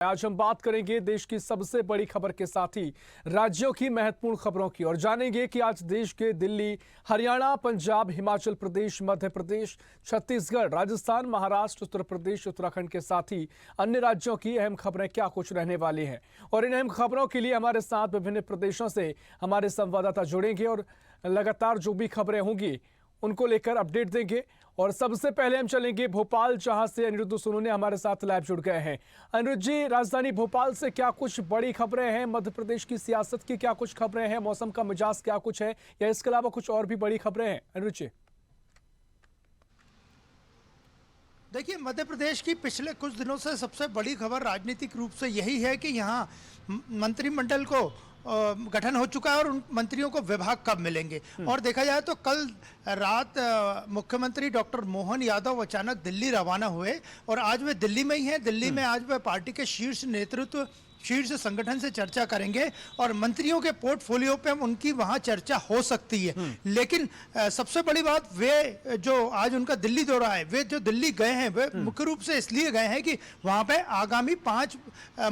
आज हम बात करेंगे देश की सबसे बड़ी खबर के साथ ही राज्यों की महत्वपूर्ण खबरों की और जानेंगे कि आज देश के दिल्ली, हरियाणा, पंजाब, हिमाचल प्रदेश, मध्य प्रदेश, छत्तीसगढ़, राजस्थान, महाराष्ट्र, उत्तर प्रदेश, उत्तराखंड के साथ ही अन्य राज्यों की अहम खबरें क्या कुछ रहने वाली हैं। और इन अहम खबरों के लिए हमारे साथ विभिन्न प्रदेशों से हमारे संवाददाता जुड़ेंगे और लगातार जो भी खबरें होंगी उनको लेकर अपडेट देंगे। और सबसे पहले हम चलेंगे भोपाल, जहां से अनिरुद्ध सोनू हमारे साथ लाइव जुड़ गए हैं। अनिरुद्ध जी, राजधानी भोपाल से क्या कुछ बड़ी खबरें हैं? मध्य प्रदेश की सियासत की क्या कुछ खबरें हैं? मौसम का मिजाज क्या कुछ है, या इसके अलावा कुछ और भी बड़ी खबरें हैं? अनिरुद्ध जी, देखिए, मध्य प्रदेश की पिछले कुछ दिनों से सबसे बड़ी खबर राजनीतिक रूप से यही है कि यहाँ मंत्रिमंडल को गठन हो चुका है और उन मंत्रियों को विभाग कब मिलेंगे। और देखा जाए तो कल रात मुख्यमंत्री डॉक्टर मोहन यादव अचानक दिल्ली रवाना हुए और आज वे दिल्ली में ही हैं। दिल्ली में आज वे पार्टी के शीर्ष नेतृत्व, शीर्ष संगठन से चर्चा करेंगे और मंत्रियों के पोर्टफोलियो पे उनकी वहां चर्चा हो सकती है। लेकिन सबसे बड़ी बात, वे जो आज उनका दिल्ली दौरा है, वे जो दिल्ली गए हैं वे मुख्य रूप से इसलिए गए हैं कि वहां पे आगामी 5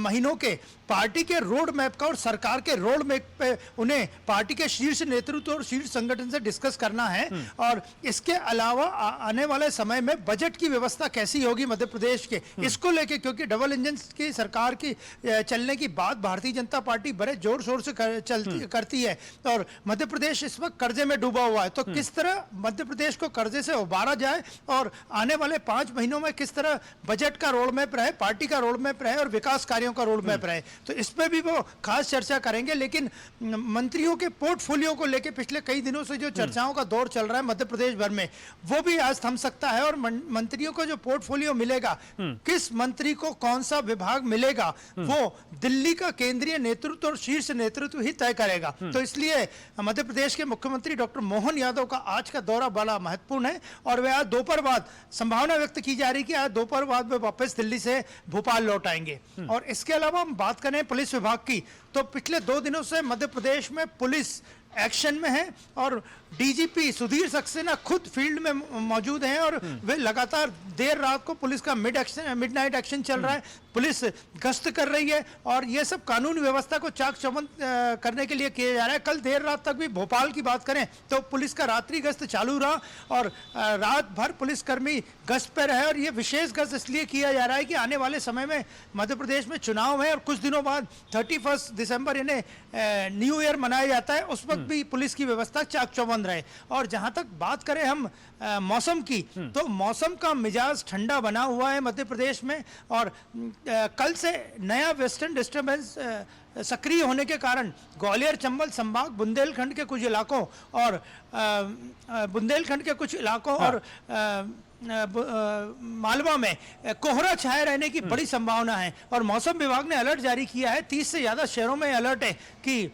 महीनों के पार्टी के रोड मैप का और सरकार के रोड मैप पे उन्हें पार्टी के शीर्ष नेतृत्व और शीर्ष संगठन से डिस्कस करना है। और इसके अलावा आने वाले समय में बजट की व्यवस्था कैसी होगी मध्य प्रदेश के, इसको लेके, क्योंकि डबल इंजन की सरकार की चलने की बात भारतीय जनता पार्टी बड़े जोर शोर से करती है और मध्य प्रदेश इस वक्त कर्जे में डूबा हुआ है। तो किस तरह मध्य प्रदेश को कर्जे से उबारा जाए और आने वाले 5 महीनों में किस तरह बजट का रोड मैप रहे, पार्टी का रोड मैप रहे और विकास कार्यों का रोड मैप रहे, तो इस पे भी वो खास चर्चा करेंगे। लेकिन मंत्रियों के पोर्टफोलियो को लेकर पिछले कई दिनों से जो चर्चाओं का दौर चल रहा है मध्य प्रदेश भर में, वो भी आज थम सकता है। और मंत्रियों को जो पोर्टफोलियो मिलेगा, किस मंत्री को कौन सा विभाग मिलेगा, वो दिल्ली का केंद्रीय नेतृत्व और शीर्ष नेतृत्व ही तय करेगा। तो इसलिए मध्य प्रदेश के मुख्यमंत्री डॉक्टर मोहन यादव का आज का दौरा बड़ा महत्वपूर्ण है और वे आज दोपहर बाद, संभावना व्यक्त की जा रही है कि आज दोपहर बाद वे वापस दिल्ली से भोपाल लौट आएंगे। और इसके अलावा हम बात करें पुलिस विभाग की, तो पिछले 2 दिनों से मध्य प्रदेश में पुलिस एक्शन में है और डीजीपी सुधीर सक्सेना खुद फील्ड में मौजूद हैं और वे लगातार देर रात को पुलिस का मिडनाइट एक्शन चल रहा है, पुलिस गश्त कर रही है और ये सब कानून व्यवस्था को चाक चौबंद करने के लिए किया जा रहा है। कल देर रात तक भी भोपाल की बात करें तो पुलिस का रात्रि गश्त चालू रहा और रात भर पुलिसकर्मी गश्त पे रहे। और ये विशेष गश्त इसलिए किया जा रहा है कि आने वाले समय में मध्य प्रदेश में चुनाव है और कुछ दिनों बाद 31 दिसंबर इन्हें न्यू ईयर मनाया जाता है, उस वक्त भी पुलिस की व्यवस्था चाक चौबंद रहे। और जहां तक बात करें हम मौसम की, तो मौसम का मिजाज ठंडा बना हुआ है मध्य प्रदेश में और कल से नया वेस्टर्न डिस्टर्बेंस सक्रिय होने के कारण ग्वालियर, चंबल संभाग, बुंदेलखंड के कुछ इलाकों और और मालवा में कोहरा छाए रहने की बड़ी संभावना है। और मौसम विभाग ने अलर्ट जारी किया है, 30 से ज्यादा शहरों में अलर्ट है कि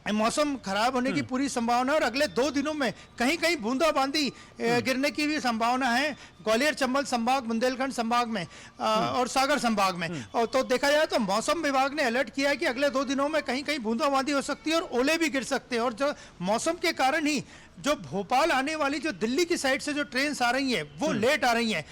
मौसम खराब होने की पूरी संभावना है और अगले 2 दिनों में कहीं कहीं बूंदाबांदी गिरने की भी संभावना है ग्वालियर, चंबल संभाग, बुंदेलखंड संभाग में और सागर संभाग में। और तो देखा जाए तो मौसम विभाग ने अलर्ट किया है कि अगले 2 दिनों में कहीं कहीं बूंदाबांदी हो सकती है और ओले भी गिर सकते हैं। और जो मौसम के कारण ही जो भोपाल आने वाली जो दिल्ली की साइड से जो ट्रेन आ रही है वो लेट आ रही हैं।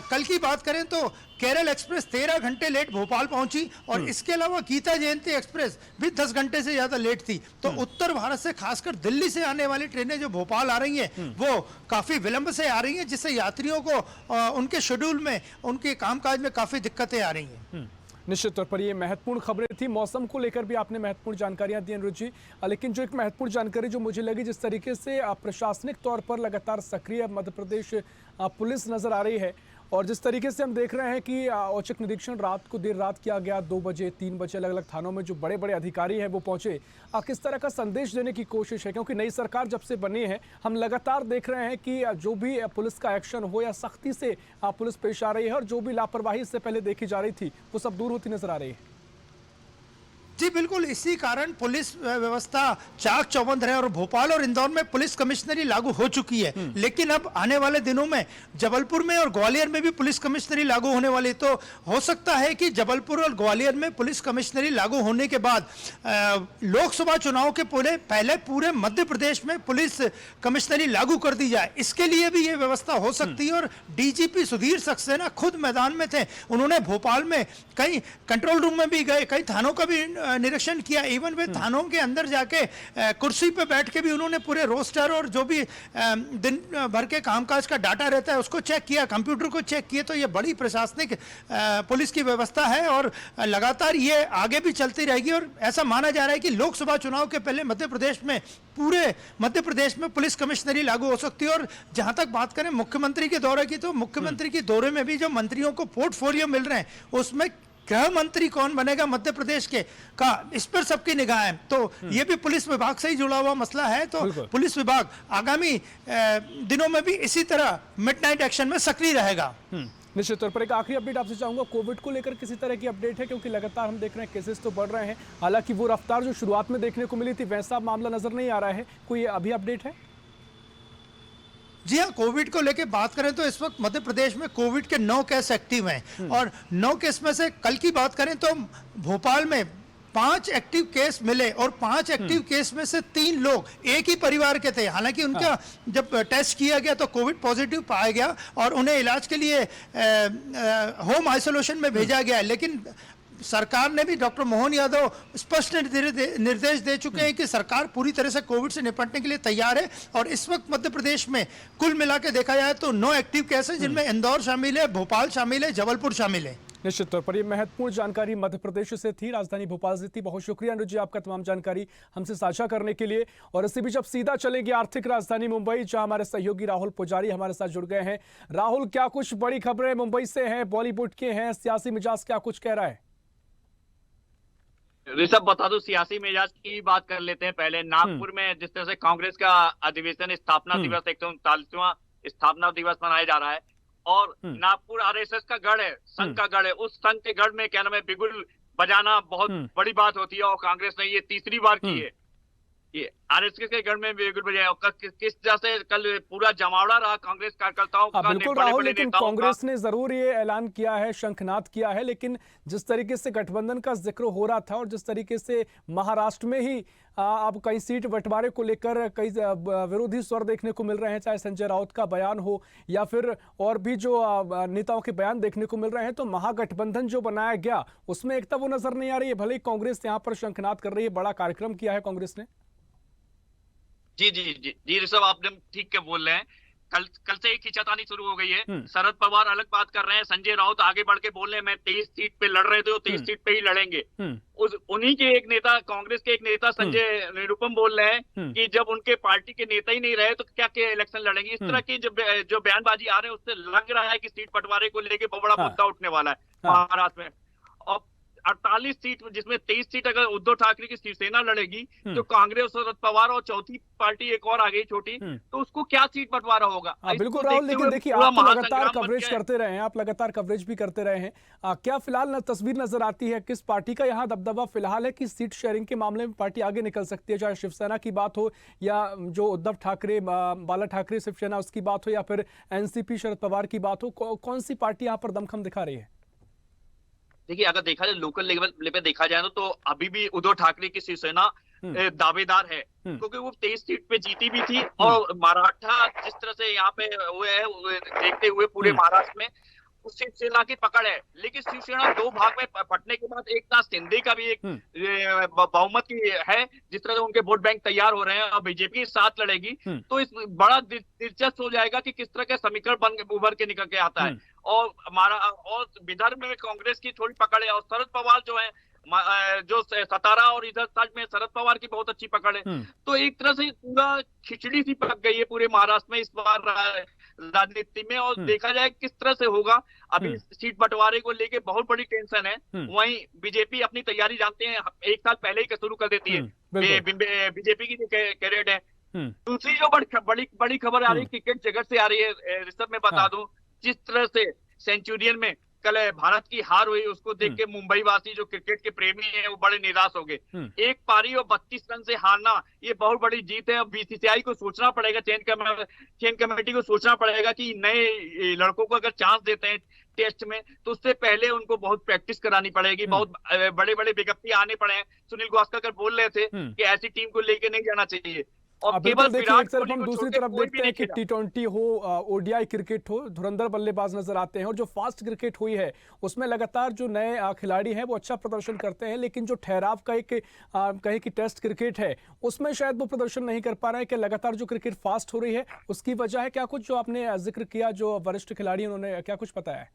कल की बात करें तो केरल एक्सप्रेस 13 घंटे लेट भोपाल पहुंची और इसके अलावा गीता जयंती एक्सप्रेस भी 10 घंटे से ज्यादा लेट थी। तो उत्तर भारत से खासकर दिल्ली से आने वाली ट्रेनें जो भोपाल आ रही हैं वो काफी विलंब से आ रही हैं, जिससे यात्रियों को उनके शेड्यूल में, उनके कामकाज में काफी दिक्कतें आ रही हैं। निश्चित तौर पर ये महत्वपूर्ण खबरें थी। मौसम को लेकर भी आपने महत्वपूर्ण जानकारियां दी अनिरुद्ध जी, लेकिन जो एक महत्वपूर्ण जानकारी जो मुझे लगी, जिस तरीके से प्रशासनिक तौर पर लगातार सक्रिय मध्य प्रदेश पुलिस नजर आ रही है और जिस तरीके से हम देख रहे हैं कि औचक निरीक्षण रात को देर रात किया गया, 2 बजे 3 बजे अलग अलग थानों में जो बड़े बड़े अधिकारी हैं वो पहुंचे, किस तरह का संदेश देने की कोशिश है? क्योंकि नई सरकार जब से बनी है हम लगातार देख रहे हैं कि जो भी पुलिस का एक्शन हो या सख्ती से पुलिस पेश आ रही है और जो भी लापरवाही से पहले देखी जा रही थी वो सब दूर होती नजर आ रही है। जी बिल्कुल, इसी कारण पुलिस व्यवस्था चाक चौबंद है और भोपाल और इंदौर में पुलिस कमिश्नरी लागू हो चुकी है। लेकिन अब आने वाले दिनों में जबलपुर में और ग्वालियर में भी पुलिस कमिश्नरी लागू होने वाली, तो हो सकता है कि जबलपुर और ग्वालियर में पुलिस कमिश्नरी लागू होने के बाद लोकसभा चुनाव के पहले पूरे मध्य प्रदेश में पुलिस कमिश्नरी लागू कर दी जाए। इसके लिए भी ये व्यवस्था हो सकती है और डीजीपी सुधीर सक्सेना खुद मैदान में थे। उन्होंने भोपाल में कई कंट्रोल रूम में भी गए, कई थानों का भी निरीक्षण किया। इवन वे थानों के अंदर जाके कुर्सी पे बैठ के भी उन्होंने पूरे रोस्टर और जो भी दिन भर के कामकाज का डाटा रहता है उसको चेक किया, कंप्यूटर को चेक किया। तो ये बड़ी प्रशासनिक पुलिस की व्यवस्था है और लगातार ये आगे भी चलती रहेगी। और ऐसा माना जा रहा है कि लोकसभा चुनाव के पहले मध्य प्रदेश में, पूरे मध्य प्रदेश में पुलिस कमिश्नरी लागू हो सकती है। और जहां तक बात करें मुख्यमंत्री के दौरे की, तो मुख्यमंत्री के दौरे में भी जो मंत्रियों को पोर्टफोलियो मिल रहे हैं उसमें गृह मंत्री कौन बनेगा मध्य प्रदेश के का, इस पर सबकी निगाह है। तो ये भी पुलिस विभाग से ही जुड़ा हुआ मसला है। तो पुलिस विभाग आगामी दिनों में भी इसी तरह मिडनाइट एक्शन में सक्रिय रहेगा। निश्चित तौर पर एक आखिरी अपडेट आपसे चाहूंगा, कोविड को लेकर किसी तरह की अपडेट है? क्योंकि लगातार हम देख रहे हैं केसेस तो बढ़ रहे हैं, हालांकि वो रफ्तार जो शुरुआत में देखने को मिली थी वैसा मामला नजर नहीं आ रहा है। कोई अभी अपडेट है? जी हाँ, कोविड को लेके बात करें तो इस वक्त मध्य प्रदेश में कोविड के 9 केस एक्टिव हैं और 9 केस में से कल की बात करें तो भोपाल में 5 एक्टिव केस मिले और 5 एक्टिव केस में से 3 लोग एक ही परिवार के थे। हालांकि उनका जब टेस्ट किया गया तो कोविड पॉजिटिव पाया गया और उन्हें इलाज के लिए होम आइसोलेशन में भेजा गया। लेकिन सरकार ने भी, डॉक्टर मोहन यादव स्पष्ट निर्देश दे चुके हैं कि सरकार पूरी तरह से कोविड से निपटने के लिए तैयार है। और इस वक्त मध्य प्रदेश में कुल मिला के देखा जाए तो 9 एक्टिव केस हैं, जिनमें इंदौर शामिल है, भोपाल शामिल है, जबलपुर शामिल है। निश्चित तौर पर ये महत्वपूर्ण जानकारी मध्य प्रदेश से थी, राजधानी भोपाल से थी। बहुत शुक्रिया अनुज जी आपका तमाम जानकारी हमसे साझा करने के लिए। और इसी बीच अब सीधा चलेंगे आर्थिक राजधानी मुंबई, जहां हमारे सहयोगी राहुल पुजारी हमारे साथ जुड़ गए हैं। राहुल, क्या कुछ बड़ी खबरें मुंबई से हैं, बॉलीवुड के हैं, सियासी मिजाज क्या कुछ कह रहा है? ऋषभ, बता दो, सियासी मिजाज की बात कर लेते हैं। पहले नागपुर में जिस तरह से कांग्रेस का अधिवेशन, स्थापना दिवस 139वां स्थापना दिवस मनाया जा रहा है और नागपुर आरएसएस का गढ़ है, संघ का गढ़ है। उस संघ के गढ़ में क्या नाम है, बिगुल बजाना बहुत बड़ी बात होती है और कांग्रेस ने ये तीसरी बार की है। ये आरएसएस के गढ़ में बिगुल बजाया, किस तरह से कल पूरा जमावड़ा रहा कांग्रेस कार्यकर्ताओं का। बिल्कुल राहुल, लेकिन कांग्रेस ने जरूर ये ऐलान किया है, शंखनाद किया है, लेकिन जिस तरीके से गठबंधन का जिक्र हो रहा था और जिस तरीके से महाराष्ट्र में ही अब कई सीट बंटवारे को लेकर कई विरोधी स्वर देखने को मिल रहे हैं, चाहे संजय राउत का बयान हो या फिर और भी जो नेताओं के बयान देखने को मिल रहे हैं, तो महागठबंधन जो बनाया गया उसमें एकता वो नजर नहीं आ रही है। भले ही कांग्रेस यहाँ पर शंखनाद कर रही है, बड़ा कार्यक्रम किया है कांग्रेस ने। जी जी जी जी ऋषभ, आपने ठीक क्या बोल रहे हैं। कल से एक खींचातानी शुरू हो गई है। शरद पवार अलग बात कर रहे हैं, संजय राउत आगे बढ़ के बोल रहे हैं मैं 23 सीट पे लड़ रहे थे, 23 सीट पे ही लड़ेंगे। उन्हीं के एक नेता, कांग्रेस के एक नेता संजय निरुपम बोल रहे हैं कि जब उनके पार्टी के नेता ही नहीं रहे तो क्या क्या इलेक्शन लड़ेंगे। इस तरह की जो बयानबाजी आ रहे हैं उससे लग रहा है कि सीट बंटवारे को लेके बहुत बड़ा मुद्दा उठने वाला है महाराष्ट्र में। और 48 सीट, जिसमें 23 सीट अगर उद्धव ठाकरे की शिवसेना लड़ेगी तो कांग्रेस, शरद पवार और चौथी पार्टी एक और आ गई छोटी, तो उसको क्या सीट बंटवारा होगा। बिल्कुल राहुल, लेकिन देखिए आप तो लगातार कवरेज करते रहे हैं, आप लगातार कवरेज भी करते रहे हैं। क्या फिलहाल तस्वीर नजर आती है, किस पार्टी का यहाँ दबदबा फिलहाल है कि सीट शेयरिंग के मामले में पार्टी आगे निकल सकती है, चाहे शिवसेना की बात हो या जो उद्धव ठाकरे, बाला ठाकरे शिवसेना उसकी बात हो या फिर एनसीपी शरद पवार की बात हो, कौन सी पार्टी यहाँ पर दमखम दिखा रही है? देखिए, अगर देखा जाए लोकल लेवल पे देखा जाए तो अभी भी उद्धव ठाकरे की शिवसेना दावेदार है, क्योंकि वो 23 सीट पे जीती भी थी। और मराठा जिस तरह से यहाँ पे हुए है देखते हुए पूरे महाराष्ट्र में उस शिवसेना की पकड़ है। लेकिन शिवसेना 2 भाग में फटने के बाद एकनाथ शिंदे का भी एक बहुमत की है, जिस तरह से उनके वोट बैंक तैयार हो रहे हैं और बीजेपी के साथ लड़ेगी, तो इस बड़ा दिलचस्प हो जाएगा कि किस तरह का समीकरण उभर के निकल के आता है। और विदर्भ में कांग्रेस की थोड़ी पकड़ है और शरद पवार जो है, जो सतारा और इधर सच में शरद पवार की बहुत अच्छी पकड़ है। तो एक तरह से पूरा खिचड़ी सी पक गई है पूरे महाराष्ट्र में इस बार राजनीति में। और देखा जाए किस तरह से होगा, अभी सीट बंटवारे को लेके बहुत बड़ी टेंशन है। वहीं बीजेपी अपनी तैयारी जानते हैं 1 साल पहले ही शुरू कर देती है, बीजेपी की कैडेट है। दूसरी जो बड़ी खबर आ रही है क्रिकेट जगत से आ रही है ऋषभ, में बता दूं, जिस तरह से सेंचुरियन में कल भारत की हार हुई, उसको देख के मुंबई वासी जो क्रिकेट के प्रेमी हैं वो बड़े निराश हो गए। एक पारी और 32 रन से हारना ये बहुत बड़ी जीत है। अब बीसीसीआई को सोचना पड़ेगा, चयन कमेटी को सोचना पड़ेगा कि नए लड़कों को अगर चांस देते हैं टेस्ट में तो उससे पहले उनको बहुत प्रैक्टिस करानी पड़ेगी, बहुत बड़े बड़े विज्ञप्ति आने पड़े हैं। सुनील गावस्कर बोल रहे थे कि ऐसी टीम को लेके नहीं जाना चाहिए। और केवल देखिए, विराट एक तरफ कोहली हम को दूसरी छोड़ के तरफ कोई भी देखते हैं नहीं कि खेला। टी20 हो, ओडीआई क्रिकेट हो, धुरंधर बल्लेबाज नजर आते हैं, और जो फास्ट क्रिकेट हुई है उसमें लगातार जो नए खिलाड़ी हैं वो अच्छा प्रदर्शन करते हैं, लेकिन जो ठहराव का एक कहे कि टेस्ट क्रिकेट है उसमें शायद वो प्रदर्शन नहीं कर पा रहे हैं। कि लगातार जो क्रिकेट फास्ट हो रही है उसकी वजह है क्या कुछ, जो आपने जिक्र किया जो वरिष्ठ खिलाड़ी उन्होंने क्या कुछ बताया है?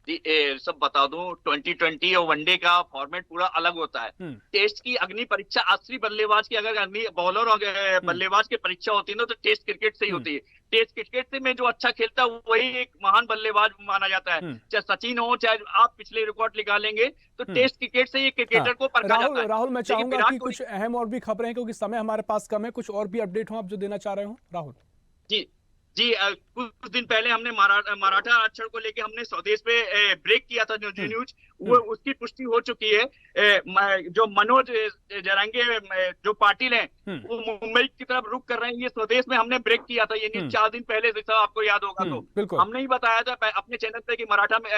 जी, सब बता दूं, 2020 और वनडे का फॉर्मेट पूरा अलग होता है। टेस्ट की अग्नि परीक्षा असली बल्लेबाज की, अगर अग्नि बॉलर और बल्लेबाज की परीक्षा होती है ना, तो टेस्ट क्रिकेट से ही होती है। टेस्ट क्रिकेट से में जो अच्छा खेलता है वही एक महान बल्लेबाज माना जाता है। चाहे सचिन हो, चाहे आप पिछले रिकॉर्ड निकालेंगे, तो टेस्ट क्रिकेट से ये क्रिकेटर को परखा जाता है। राहुल, मैं देखिए, चाहूंगा विराट कि कुछ अहम और भी खबरें हैं क्योंकि समय हमारे पास कम है, कुछ और भी अपडेट हो आप जो देना चाह रहे हो राहुल? जी जी, कुछ दिन पहले हमने मराठा आरक्षण को लेके हमने स्वदेश पे ब्रेक किया था न्यूज, वो उसकी पुष्टि हो चुकी है। जो मनोज जरांगे जो पाटिल हैं वो मुंबई की तरफ रुख कर रहे हैं। ये स्वदेश में हमने ब्रेक किया था, ये न्यूज 4 दिन पहले, जैसा आपको याद होगा तो हमने ही बताया था अपने चैनल पे कि मराठा में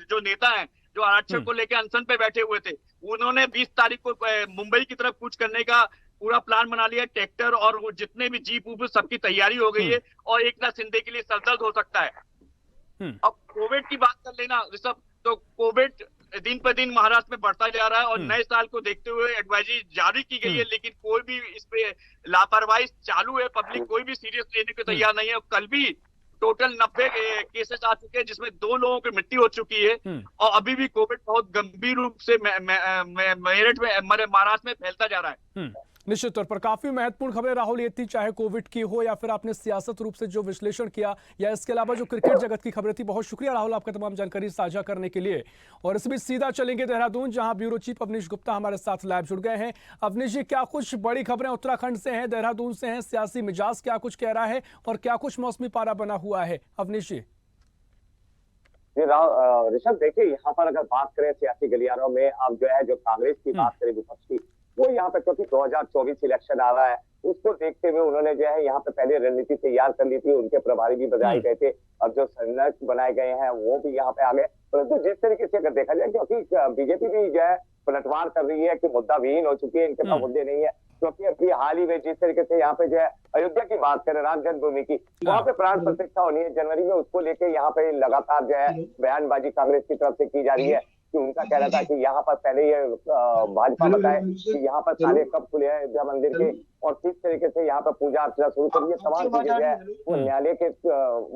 जो नेता हैं जो आरक्षण को लेकर अनशन पे बैठे हुए थे, उन्होंने 20 तारीख को मुंबई की तरफ कूच करने का पूरा प्लान बना लिया। ट्रैक्टर और वो जितने भी जीप उप सबकी तैयारी हो गई है, और एकनाथ शिंदे के लिए सरदर्द हो सकता है। अब कोविड की बात कर लेना ऋषभ, तो कोविड दिन पर दिन महाराष्ट्र में बढ़ता जा रहा है, और नए साल को देखते हुए एडवाइजरी जारी की गई है, लेकिन कोई भी इस पे लापरवाही चालू है। पब्लिक कोई भी सीरियस लेने को तैयार नहीं है। कल भी टोटल 90 केसेस आ चुके हैं, जिसमें 2 लोगों की मृत्यु हो चुकी है, और अभी भी कोविड बहुत गंभीर रूप से मेरठ में महाराष्ट्र में फैलता जा रहा है। निश्चित तौर पर काफी महत्वपूर्ण खबरें राहुल ये थी, चाहे कोविड की हो या फिर आपने सियासत रूप से जो विश्लेषण किया, या इसके अलावा जो क्रिकेट जगत की खबरें थी। बहुत शुक्रिया राहुल आपका तमाम जानकारी साझा करने के लिए। और इस बीच सीधा चलेंगे देहरादून, जहां ब्यूरो चीफ अवनीश गुप्ता हमारे साथ लाइव जुड़ गए हैं। अवनीश जी, क्या कुछ बड़ी खबरें उत्तराखंड से हैं, देहरादून से हैं, सियासी मिजाज क्या कुछ कह रहा है और क्या कुछ मौसमी पारा बना हुआ है? अवनीश जी। ऋषभ, देखिए यहाँ पर अगर बात करें सियासी गलियारों में, अब जो है जो कांग्रेस की बात करें विपक्ष की, वो यहाँ पे क्योंकि 2024 इलेक्शन आ रहा है, उसको देखते हुए उन्होंने जो है यहाँ पे पहले रणनीति तैयार कर ली थी। उनके प्रभारी भी बनाए गए थे, अब जो संयोजक बनाए गए हैं वो भी यहाँ पे आ गए। परंतु जिस तरीके से अगर देखा जाए, क्योंकि बीजेपी भी जो है पलटवार कर रही है कि मुद्दा विहीन हो चुकी है, इनके पास मुद्दे नहीं है। क्योंकि अभी हाल ही में जिस तरीके से यहाँ पे जो है अयोध्या की बात करें, राम जन्मभूमि की, वहाँ पे प्राण प्रतिष्ठा होनी है जनवरी में, उसको लेके यहाँ पे लगातार जो है बयानबाजी कांग्रेस की तरफ से की जा रही है कि उनका कहना था कि यहाँ पर पहले ये भाजपा बताए कि यहाँ पर ताले कब खुले हैं अयोध्या मंदिर के, और किस तरीके से यहाँ पर पूजा अर्चना शुरू करी है, तमाम चीजें जो है वो न्यायालय के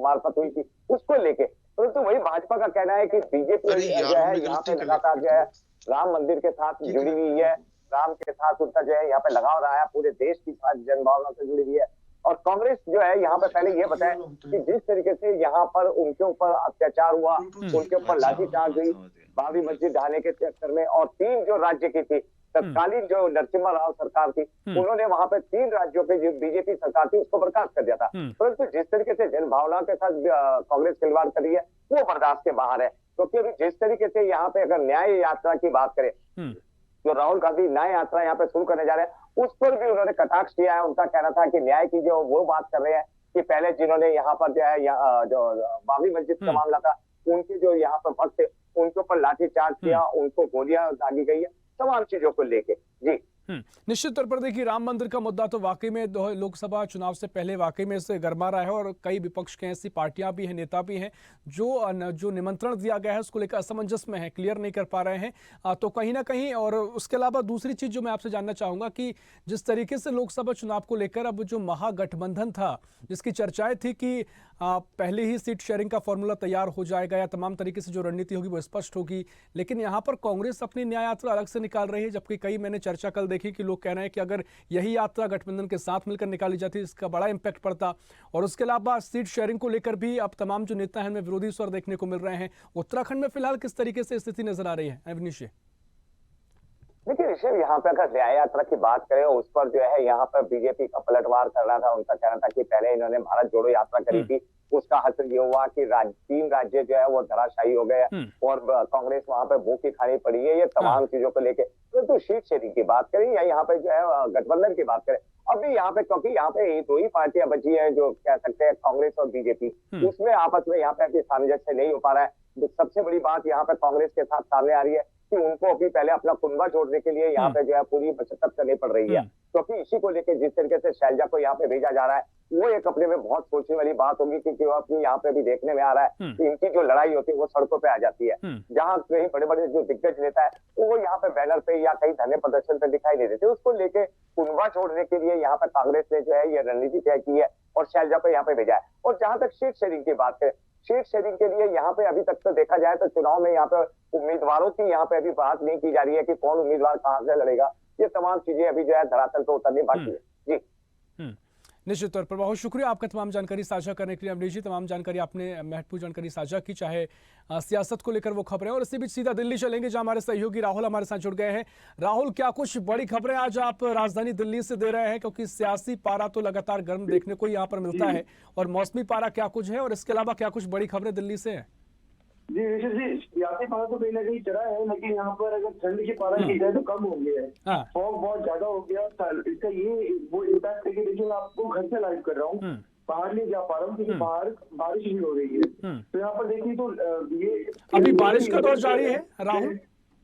मार्फत हुई थी, उसको लेके। परंतु वही भाजपा का कहना है कि बीजेपी जो है यहाँ पे लगातार जो है राम मंदिर के साथ जुड़ी हुई है, राम के साथ उनका जो है यहाँ पे लगाव रहा है, पूरे देश की साथ जनभावना से जुड़ी हुई है। और कांग्रेस जो है यहाँ पे पहले ये बताया कि जिस तरीके से यहाँ पर उनके ऊपर अत्याचार हुआ, उनके ऊपर लाठीचार्ज हुई बाबरी मस्जिद ढाने के चक्कर में, और 3 जो राज्य की थी तत्कालीन जो नरसिम्हा राव सरकार थी, उन्होंने वहां पे 3 राज्यों पे जो बीजेपी सरकार थी उसको बर्खास्त कर दिया था। परंतु जिस तरीके से जनभावना के साथ कांग्रेस खिलवाड़ कर रही है वो बर्दाश्त के बाहर है। क्योंकि अभी जिस तरीके से यहाँ पे अगर न्याय यात्रा की बात करें, जो राहुल गांधी न्याय यात्रा यहाँ पे शुरू करने जा रहे हैं, उस पर भी उन्होंने कटाक्ष किया है। उनका कहना था कि न्याय की जो वो बात कर रहे हैं कि पहले जिन्होंने यहाँ पर जो है जो बाबरी मस्जिद का मामला था, उनके जो यहाँ पर भक्त थे उनके ऊपर लाठीचार्ज किया, उनको गोलियां दागी गई है, तमाम चीजों को लेके। जी निश्चित तौर पर देखिए, राम मंदिर का मुद्दा तो वाकई में लोकसभा चुनाव से पहले वाकई में इससे गरमा रहा है, और कई विपक्ष के ऐसी पार्टियां भी हैं, नेता भी हैं जो निमंत्रण दिया गया है उसको लेकर असमंजस में है, क्लियर नहीं कर पा रहे हैं। तो कहीं ना कहीं, और उसके अलावा दूसरी चीज जो मैं आपसे जानना चाहूंगा कि जिस तरीके से लोकसभा चुनाव को लेकर अब जो महागठबंधन था, जिसकी चर्चाएं थी कि पहले ही सीट शेयरिंग का फॉर्मूला तैयार हो जाएगा या तमाम तरीके से जो रणनीति होगी वो स्पष्ट होगी, लेकिन यहाँ पर कांग्रेस अपनी न्याय यात्रा अलग से निकाल रही है, जबकि कई मैंने चर्चा कल देखी कि लोग कह रहे हैं कि अगर यही यात्रा गठबंधन के साथ मिलकर निकाली जाती इसका बड़ा इंपैक्ट पड़ता। और उसके अलावा सीट शेयरिंग को लेकर भी अब तमाम जो नेता हैं उनमें विरोधी स्वर देखने को मिल रहे हैं। उत्तराखंड में फिलहाल किस तरीके से स्थिति नजर आ रही है अवनीश? देखिए ऋषभ, यहाँ पे अगर न्याय यात्रा की बात करें, उस पर जो है यहाँ पर बीजेपी का पलटवार करना था। उनका कहना था कि पहले इन्होंने भारत जोड़ो यात्रा करी थी, उसका हासिल ये हुआ कि 3 राज्य जो है वो धराशायी हो गए और कांग्रेस वहां पे भूखी खानी पड़ी है। ये तमाम चीजों को लेके तो सीट शेयरिंग की बात करें या यहाँ पे जो है गठबंधन की बात करें, अभी यहाँ पे क्योंकि यहाँ पे 2 ही पार्टियां बची है जो कह सकते हैं कांग्रेस और बीजेपी, उसमें आपस में यहाँ पे अभी सामंजस्य नहीं हो पा रहा है। सबसे बड़ी बात यहाँ पे कांग्रेस के साथ सामने आ रही है कि उनको अभी पहले अपना कुनबा जोड़ने के लिए यहाँ पे जो है पूरी बचत करनी पड़ रही है, क्योंकि इसी को लेकर जिस तरीके से शैलजा को यहाँ पे भेजा जा रहा है वो एक अपने में बहुत सोचने वाली बात होगी, क्योंकि अपनी यहाँ पे भी देखने में आ रहा है कि इनकी जो लड़ाई होती है वो सड़कों पे आ जाती है, जहाँ कहीं बड़े बड़े जो दिग्गज नेता है वो यहाँ पे बैनर पे या कहीं धरने प्रदर्शन पे दिखाई नहीं देते। उसको लेके कुनबा छोड़ने के लिए यहाँ पे कांग्रेस ने जो है ये रणनीति तय की है और शैलजा को यहाँ पे भेजा है। और जहां तक सीट शेयरिंग की बात करें, सीट शेयरिंग के लिए यहाँ पे अभी तक तो देखा जाए तो चुनाव में यहाँ पे उम्मीदवारों की यहाँ पे अभी बात नहीं की जा रही है कि कौन उम्मीदवार कहाँ से लड़ेगा। ये तमाम चीजें अभी जो है धरातल पे उतरनी बाकी है। जी निश्चित तौर पर बहुत शुक्रिया आपका तमाम जानकारी साझा करने के लिए अमरीश जी। तमाम जानकारी आपने महत्वपूर्ण जानकारी साझा की, चाहे सियासत को लेकर वो खबरें। और इसी बीच सीधा दिल्ली चलेंगे जहां हमारे सहयोगी राहुल हमारे साथ जुड़ गए हैं। राहुल, क्या कुछ बड़ी खबरें आज आप राजधानी दिल्ली से दे रहे हैं, क्योंकि सियासी पारा तो लगातार गर्म देखने को यहाँ पर मिलता है, और मौसमी पारा क्या कुछ है, और इसके अलावा क्या कुछ बड़ी खबरें दिल्ली से है? जी ऋषि जी, सियासी पारा तो कहीं ना कहीं चढ़ा है, लेकिन यहाँ पर अगर ठंड की पारा की जाए तो कम हो गया है। फॉग बहुत ज्यादा हो गया, इसका ये वो इम्पैक्ट है कि देखिए मैं आपको घर से लाइव कर रहा हूँ, बाहर नहीं जा पा रहा हूँ क्योंकि बाहर बारिश भी हो रही है। तो यहाँ पर देखिए तो ये अभी बारिश का दौर जारी है राहुल?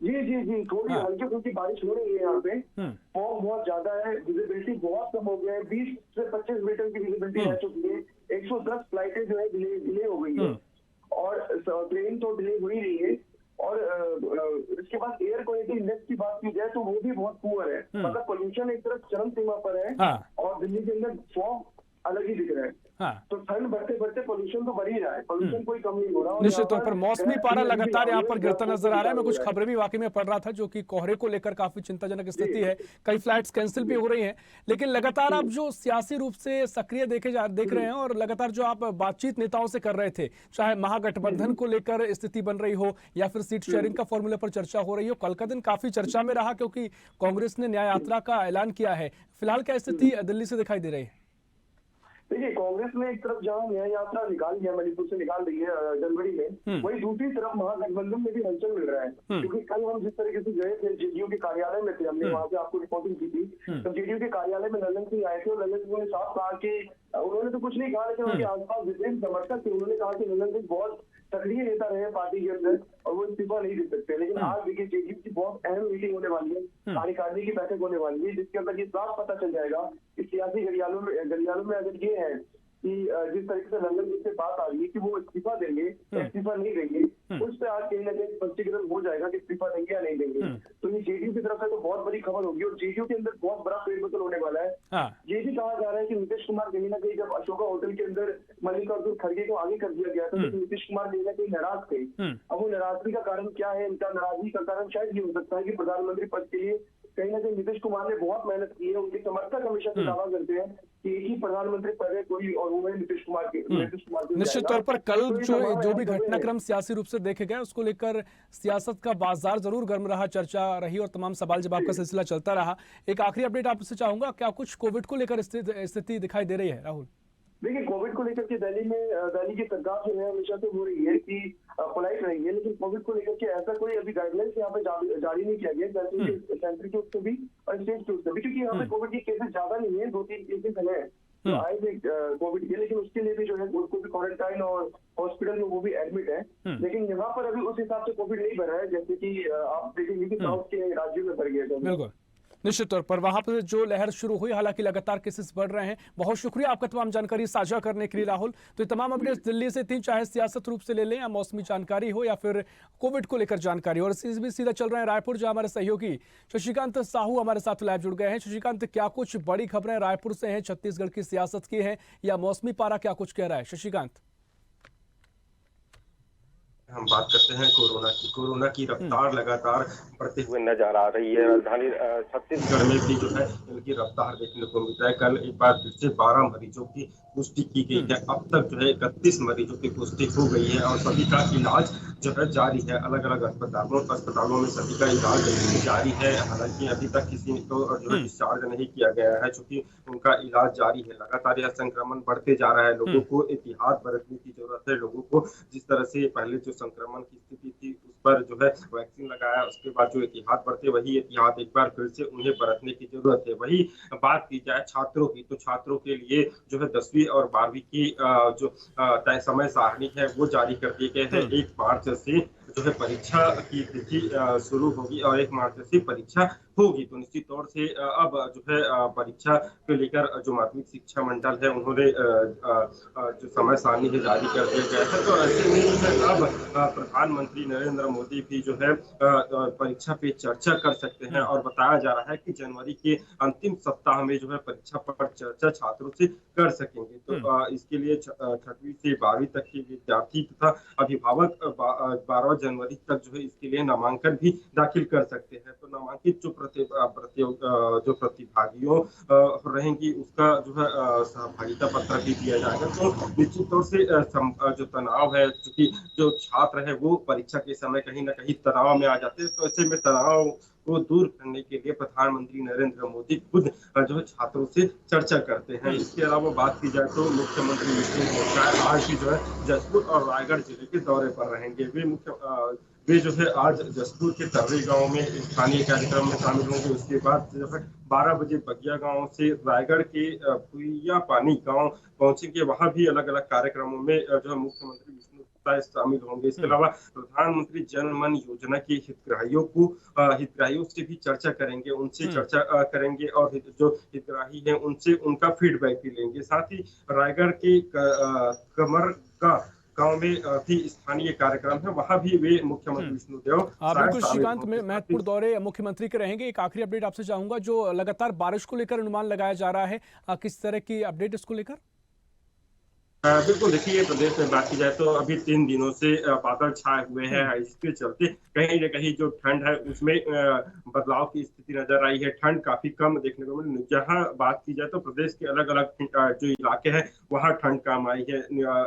जी जी जी, थोड़ी हल्की फुल्की बारिश हो रही है यहाँ पे। फॉग बहुत ज्यादा है, विजिबिलिटी बहुत कम हो गया है, 20 से 25 मीटर की विजिबिलिटी रह चुकी है। 110 फ्लाइटें जो है डिले हो गई है और ट्रेन तो डिले हुई रही है। और इसके बाद एयर क्वालिटी इंडेक्स की बात की जाए तो वो भी बहुत पुअर है, मतलब पोल्यूशन एक तरफ चरम सीमा पर है और दिल्ली के अंदर फॉग अलग ही दिख रहा है। तो ठंड बढ़ते बढ़ते पोल्यूशन तो बढ़ ही रहा है, पोल्यूशन कोई कम नहीं हो रहा। निश्चित तौर पर मौसमी पारा लगातार यहाँ पर गिरता नजर आ रहा है। मैं कुछ खबरें भी वाकई में पढ़ रहा था जो कि कोहरे को लेकर काफी चिंताजनक स्थिति है, कई फ्लाइट्स कैंसिल भी हो रही हैं। लेकिन लगातार आप जो सियासी रूप से सक्रिय देख रहे हैं और लगातार जो आप बातचीत नेताओं से कर रहे थे, चाहे महागठबंधन को लेकर स्थिति बन रही हो या फिर सीट शेयरिंग का फॉर्मूले पर चर्चा हो रही हो, कल का दिन काफी चर्चा में रहा क्योंकि कांग्रेस ने न्याय यात्रा का ऐलान किया है। फिलहाल क्या स्थिति दिल्ली से दिखाई दे रही है? देखिए, कांग्रेस ने एक तरफ जहां न्याय यात्रा निकाल दिया, मणिपुर से निकाल रही है जनवरी में, वही दूसरी तरफ महागठबंधन में भी हलचल मिल रहा है। क्योंकि कल हम जिस तरीके से गए थे जेडीयू के कार्यालय में थे, हमने वहां से आपको रिपोर्टिंग की थी, तो जेडीयू के कार्यालय में ललन सिंह आए थे और ललन सिंह ने साफ कहा कि उन्होंने तो कुछ नहीं कहा, लेकिन उनके आसपास जितने समर्थक थे उन्होंने कहा कि ललन सिंह बहुत सक्रिय नेता रहे पार्टी के अंदर और वो इस्तीफा नहीं दे सकते। लेकिन आज देखिए जेडीयू की बहुत अहम मीटिंग होने वाली है, कार्यकारिणी की बैठक होने वाली है, जिसके अंदर ये साफ पता चल जाएगा कि सियासी घड़ियालों में अगर ये है कि जिस तरीके से ललन जी से बात आ रही है कि वो इस्तीफा देंगे या इस्तीफा नहीं देंगे, उस पर आज कहीं ना कहीं स्पष्टीकरण हो जाएगा कि इस्तीफा देंगे या नहीं देंगे। तो ये जेडीयू की तरफ से तो बहुत बड़ी खबर होगी और जेडीयू के अंदर बहुत बड़ा फेरबदल होने वाला है। ये भी कहा जा रहा है कि नीतीश कुमार कहीं ना कहीं जब अशोका होटल के अंदर मल्लिकार्जुन खड़गे को आगे कर दिया गया था तो नीतीश कुमार कहीं ना कहीं नाराज थे। अब वो नाराजगी का कारण क्या है? इनका नाराजगी का कारण शायद ये हो सकता है कि प्रधानमंत्री पद के लिए कहीं ना कहीं नीतीश कुमार ने बहुत मेहनत की है। उनके समर्थक हमेशा से दावा करते हैं कि एक ही प्रधानमंत्री पद है कोई, और वो है नीतीश कुमार के। निश्चित तौर पर कल जो भी घटनाक्रम सियासी रूप से देखे गए उसको लेकर सियासत का बाजार जरूर गर्म रहा, चर्चा रही और तमाम सवाल जवाब का सिलसिला चलता रहा। एक आखिरी अपडेट आपसे चाहूंगा, क्या कुछ कोविड को लेकर स्थिति दिखाई दे रही है राहुल? देखिए, कोविड को लेकर के दिल्ली की सरकार जो है हमेशा से हो रही है कि पोलाइट रही है, लेकिन कोविड को लेकर के ऐसा कोई अभी गाइडलाइंस यहाँ पे जारी नहीं किया गया सेंटर के उससे भी और स्टेट के उससे भी, क्योंकि यहाँ पे कोविड के केसेस ज्यादा नहीं है, 2-3 केसेस है तो आए थे कोविड के, लेकिन उसके लिए भी जो है उनको भी क्वारंटाइन और हॉस्पिटल में वो भी एडमिट है। लेकिन यहाँ पर अभी उस हिसाब से कोविड नहीं बढ़ा है जैसे कि आप देखेंगे कि साउथ के राज्यों में बढ़ गया। बिल्कुल, निश्चित तौर पर वहां पर जो लहर शुरू हुई, हालांकि लगातार केसेस बढ़ रहे हैं। बहुत शुक्रिया आपका तमाम जानकारी साझा करने के लिए राहुल। तो ये तमाम अपडेट्स दिल्ली से थी, चाहे सियासत रूप से ले लें या मौसमी जानकारी हो या फिर कोविड को लेकर जानकारी। और इसी भी सीधा चल रहे हैं रायपुर, जहां हमारे सहयोगी शशिकांत साहू हमारे साथ लाइव जुड़ गए हैं। शशिकांत, क्या कुछ बड़ी खबरें रायपुर से हैं, छत्तीसगढ़ की सियासत की है या मौसमी पारा क्या कुछ कह रहा है? शशिकांत। हम बात करते हैं कोरोना की रफ्तार लगातार बढ़ते हुए नजर आ रही है। राजधानी छत्तीसगढ़ में भी जो है इनकी रफ्तार देखने को मिलता है। कल एक बार फिर से 12 मरीजों की पुष्टि की गई है। अब तक जो है 31 मरीजों की पुष्टि हो गई है और सभी का इलाज जो है जारी है। अलग अलग अस्पतालों में सभी का इलाज जारी है। हालांकि अभी तक किसी को जो है डिस्चार्ज नहीं किया गया है, चूंकि उनका इलाज जारी है। लगातार यह संक्रमण बढ़ते जा रहा है। लोगों को एहतियात बरतने की जरूरत है। लोगों को जिस तरह से पहले जो संक्रमण की स्थिति थी उस पर जो है वैक्सीन लगाया, उसके बाद जो एहतियात बरते, वही एहतियात एक बार फिर से उन्हें बरतने की जरूरत है। वही बात की जाए छात्रों की, तो छात्रों के लिए जो है 10वीं और 12वीं की जो तय समय सारणी है वो जारी कर दिए गए हैं। 1 मार्च से जो है परीक्षा की तिथि शुरू होगी और 1 मार्च से परीक्षा होगी। तो निश्चित तौर से अब जो है परीक्षा को लेकर जो माध्यमिक शिक्षा मंडल है उन्होंने जो समय सारणी है जारी कर दिया गया है। तो ऐसे में जो है अब प्रधानमंत्री नरेंद्र मोदी भी जो है परीक्षा पे चर्चा कर सकते हैं और बताया जा रहा है कि जनवरी के अंतिम सप्ताह में जो है परीक्षा पर चर्चा छात्रों से कर सकेंगे। तो इसके लिए 6वीं से 12वीं तक के विद्यार्थी तथा अभिभावक 12 जनवरी तक जो है इसके लिए नामांकन भी दाखिल कर सकते हैं। तो नामांकित जो प्रतिभागियों रहेंगी उसका जो है सहभागिता पत्र भी दिया जाएगा। तो निश्चित तौर से जो तनाव है, क्योंकि जो छात्र है वो परीक्षा के समय कहीं ना कहीं तनाव में आ जाते हैं। तो ऐसे में तनाव को दूर करने के लिए प्रधानमंत्री नरेंद्र मोदी खुद जो है छात्रों से चर्चा करते हैं। इसके अलावा बात की जाए तो मुख्यमंत्री विष्णुदेव आज भी जो है जशपुर और रायगढ़ जिले के दौरे पर रहेंगे। वे जो है आज जशपुर के तर्री गांव में स्थानीय कार्यक्रम में शामिल होंगे। उसके बाद जो है 12 बजे बगिया गांव से रायगढ़ के पुइया पानी गांव पहुंचेंगे। वहां भी अलग अलग कार्यक्रमों में जो है मुख्यमंत्री शामिल होंगे। इसके अलावा प्रधानमंत्री जन मन योजना के हितग्राहियों से भी चर्चा करेंगे, उनसे चर्चा करेंगे और जो हितग्राही हैं उनसे उनका फीडबैक भी लेंगे। साथ ही रायगढ़ के कमर का गांव में भी स्थानीय कार्यक्रम है, वहां भी वे मुख्यमंत्री विष्णुदेव बिल्कुल श्रीकांत में महत्वपूर्ण दौरे मुख्यमंत्री के रहेंगे। एक आखिरी अपडेट आपसे चाहूंगा, जो लगातार बारिश को लेकर अनुमान लगाया जा रहा है, किस तरह की अपडेट इसको लेकर? बिल्कुल, देखिए प्रदेश में बात की जाए तो अभी 3 दिनों से बादल छाए हुए हैं। इसके चलते कहीं न कहीं जो ठंड है उसमें बदलाव की स्थिति नजर आई है। ठंड काफी कम देखने को मिली। जहां बात की जाए तो प्रदेश के अलग अलग जो इलाके हैं वहां ठंड कम आई है।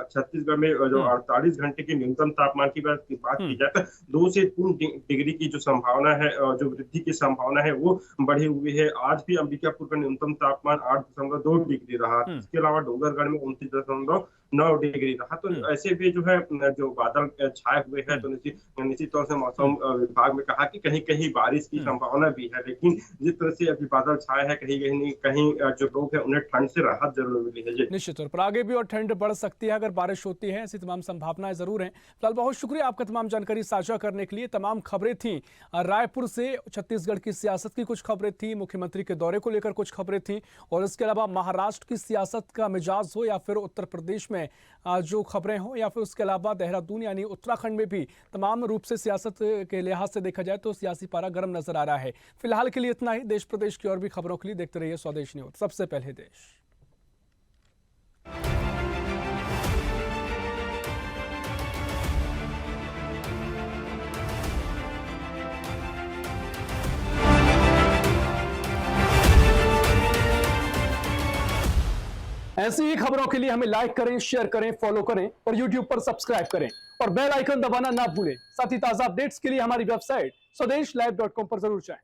छत्तीसगढ़ में जो 48 घंटे के न्यूनतम तापमान की बात की जाए तो 2 से 3 डिग्री की जो संभावना है, जो वृद्धि की संभावना है वो बढ़ी हुई है। आज भी अंबिकापुर का न्यूनतम तापमान 8.2 डिग्री रहा। इसके अलावा डोंगरगढ़ में 29.9 डिग्री रहा। तो ऐसे भी जो है जो बादल छाए हुए हैं, तो निश्चित तौर से मौसम विभाग में कहा कि कहीं कहीं बारिश की संभावना भी है। लेकिन जिस तरह से अभी बादल छाए हैं, कहीं जो लोग हैं उन्हें ठंड से राहत जरूर मिली है। निश्चित तौर पर आगे भी और ठंड बढ़ सकती है अगर बारिश होती है, ऐसी तमाम संभावनाएं जरूर हैं। फिलहाल बहुत शुक्रिया आपका तमाम जानकारी साझा करने के लिए। तमाम खबरें थी रायपुर से, छत्तीसगढ़ की सियासत की कुछ खबरें थी, मुख्यमंत्री के दौरे को लेकर कुछ खबरें थी, और इसके अलावा महाराष्ट्र की सियासत का मिजाज हो या फिर उत्तर प्रदेश में जो खबरें हो या फिर उसके अलावा देहरादून यानी उत्तराखंड में भी तमाम रूप से सियासत के लिहाज से देखा जाए तो सियासी पारा गर्म नजर आ रहा है। फिलहाल के लिए इतना ही। देश प्रदेश की और भी खबरों के लिए देखते रहिए स्वदेश न्यूज, सबसे पहले देश। ऐसी ही खबरों के लिए हमें लाइक करें, शेयर करें, फॉलो करें और YouTube पर सब्सक्राइब करें और बेल आइकन दबाना ना भूलें। साथ ही ताजा अपडेट्स के लिए हमारी वेबसाइट स्वदेशलाइव.com पर जरूर जाएं।